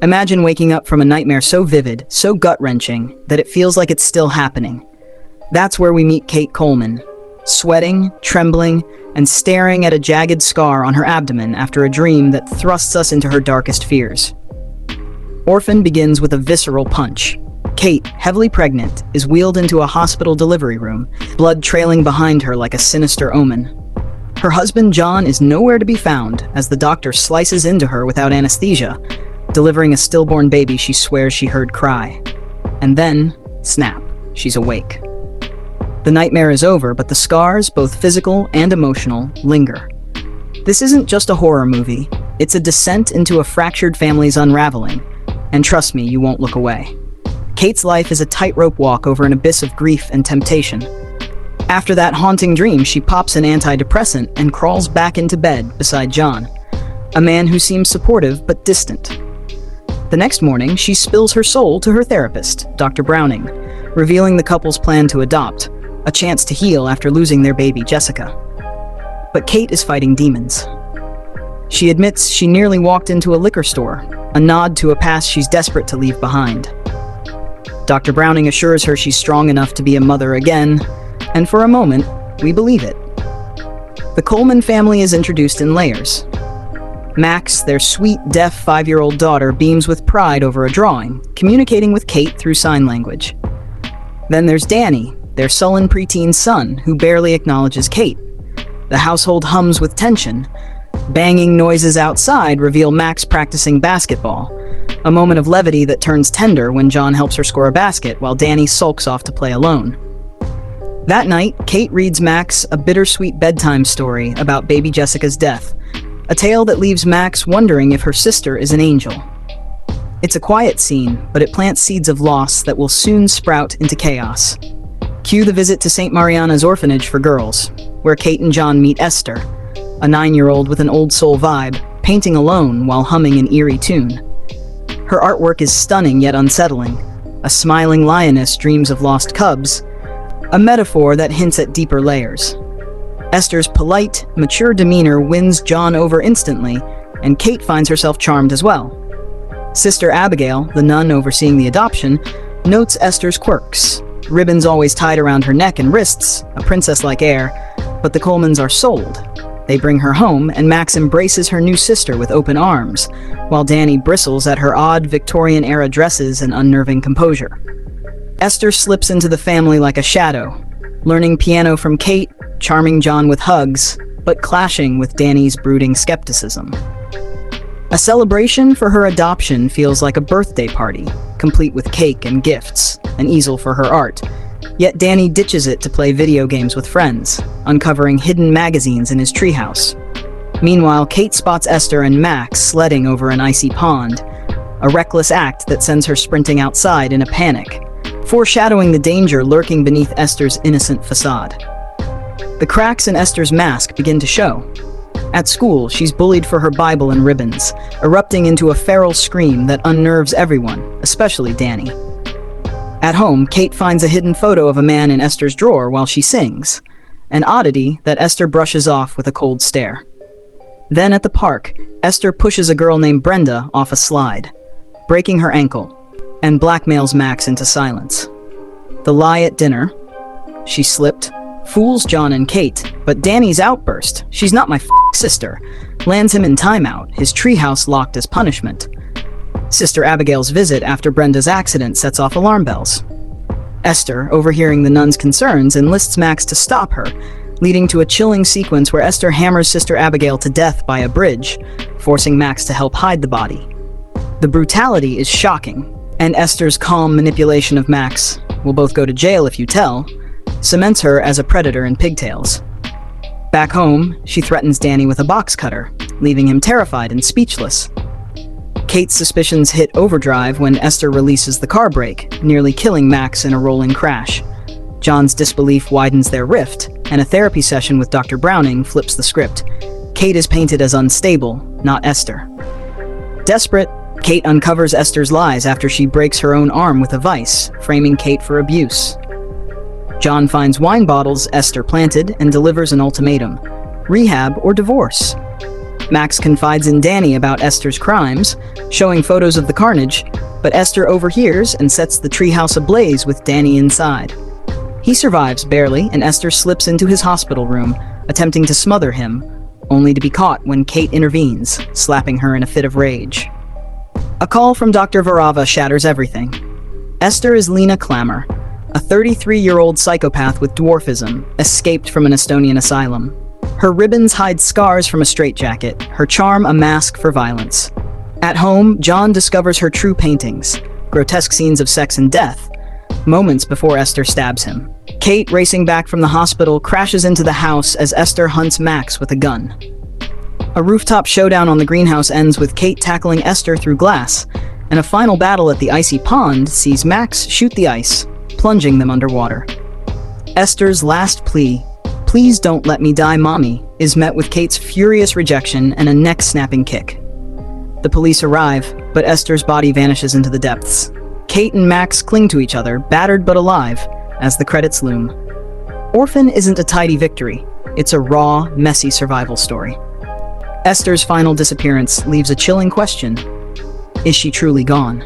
Imagine waking up from a nightmare so vivid, so gut-wrenching, that it feels like it's still happening. That's where we meet Kate Coleman, sweating, trembling, and staring at a jagged scar on her abdomen after a dream that thrusts us into her darkest fears. Orphan begins with a visceral punch. Kate, heavily pregnant, is wheeled into a hospital delivery room, blood trailing behind her like a sinister omen. Her husband, John, is nowhere to be found as the doctor slices into her without anesthesia, delivering a stillborn baby she swears she heard cry. And then, snap, she's awake. The nightmare is over, but the scars, both physical and emotional, linger. This isn't just a horror movie, it's a descent into a fractured family's unraveling. And trust me, you won't look away. Kate's life is a tightrope walk over an abyss of grief and temptation. After that haunting dream, she pops an antidepressant and crawls back into bed beside John, a man who seems supportive but distant. The next morning, she spills her soul to her therapist, Dr. Browning, revealing the couple's plan to adopt, a chance to heal after losing their baby, Jessica. But Kate is fighting demons. She admits she nearly walked into a liquor store, a nod to a past she's desperate to leave behind. Dr. Browning assures her she's strong enough to be a mother again, and for a moment, we believe it. The Coleman family is introduced in layers. Max, their sweet, deaf 5-year-old daughter, beams with pride over a drawing, communicating with Kate through sign language. Then there's Danny, their sullen preteen son, who barely acknowledges Kate. The household hums with tension. Banging noises outside reveal Max practicing basketball, a moment of levity that turns tender when John helps her score a basket while Danny sulks off to play alone. That night, Kate reads Max a bittersweet bedtime story about baby Jessica's death, a tale that leaves Max wondering if her sister is an angel. It's a quiet scene, but it plants seeds of loss that will soon sprout into chaos. Cue the visit to St. Mariana's orphanage for girls, where Kate and John meet Esther, a 9-year-old with an old soul vibe, painting alone while humming an eerie tune. Her artwork is stunning yet unsettling. A smiling lioness dreams of lost cubs, a metaphor that hints at deeper layers. Esther's polite, mature demeanor wins John over instantly, and Kate finds herself charmed as well. Sister Abigail, the nun overseeing the adoption, notes Esther's quirks. Ribbons always tied around her neck and wrists, a princess-like air, but the Colemans are sold. They bring her home, and Max embraces her new sister with open arms, while Danny bristles at her odd Victorian-era dresses and unnerving composure. Esther slips into the family like a shadow, learning piano from Kate, charming John with hugs, but clashing with Danny's brooding skepticism. A celebration for her adoption feels like a birthday party, complete with cake and gifts, an easel for her art. Yet Danny ditches it to play video games with friends, uncovering hidden magazines in his treehouse. Meanwhile, Kate spots Esther and Max sledding over an icy pond, a reckless act that sends her sprinting outside in a panic, foreshadowing the danger lurking beneath Esther's innocent facade. The cracks in Esther's mask begin to show. At school, she's bullied for her Bible and ribbons, erupting into a feral scream that unnerves everyone, especially Danny. At home, Kate finds a hidden photo of a man in Esther's drawer while she sings, an oddity that Esther brushes off with a cold stare. Then at the park, Esther pushes a girl named Brenda off a slide, breaking her ankle, and blackmails Max into silence. The lie at dinner, she slipped, fools John and Kate, but Danny's outburst, "She's not my sister," lands him in timeout, his treehouse locked as punishment. Sister Abigail's visit after Brenda's accident sets off alarm bells. Esther, overhearing the nun's concerns, enlists Max to stop her, leading to a chilling sequence where Esther hammers Sister Abigail to death by a bridge, forcing Max to help hide the body. The brutality is shocking, and Esther's calm manipulation of Max, "We'll both go to jail if you tell," cements her as a predator in pigtails. Back home, she threatens Danny with a box cutter, leaving him terrified and speechless. Kate's suspicions hit overdrive when Esther releases the car brake, nearly killing Max in a rolling crash. John's disbelief widens their rift, and a therapy session with Dr. Browning flips the script. Kate is painted as unstable, not Esther. Desperate, Kate uncovers Esther's lies after she breaks her own arm with a vice, framing Kate for abuse. John finds wine bottles Esther planted and delivers an ultimatum: rehab or divorce. Max confides in Danny about Esther's crimes, showing photos of the carnage, but Esther overhears and sets the treehouse ablaze with Danny inside. He survives barely, and Esther slips into his hospital room, attempting to smother him, only to be caught when Kate intervenes, slapping her in a fit of rage. A call from Dr. Varava shatters everything. Esther is Lena Klammer, a 33-year-old psychopath with dwarfism, escaped from an Estonian asylum. Her ribbons hide scars from a straitjacket, her charm a mask for violence. At home, John discovers her true paintings, grotesque scenes of sex and death, moments before Esther stabs him. Kate, racing back from the hospital, crashes into the house as Esther hunts Max with a gun. A rooftop showdown on the greenhouse ends with Kate tackling Esther through glass, and a final battle at the icy pond sees Max shoot the ice, plunging them underwater. Esther's last plea, "Please don't let me die, Mommy," is met with Kate's furious rejection and a neck-snapping kick. The police arrive, but Esther's body vanishes into the depths. Kate and Max cling to each other, battered but alive, as the credits loom. Orphan isn't a tidy victory. It's a raw, messy survival story. Esther's final disappearance leaves a chilling question. Is she truly gone?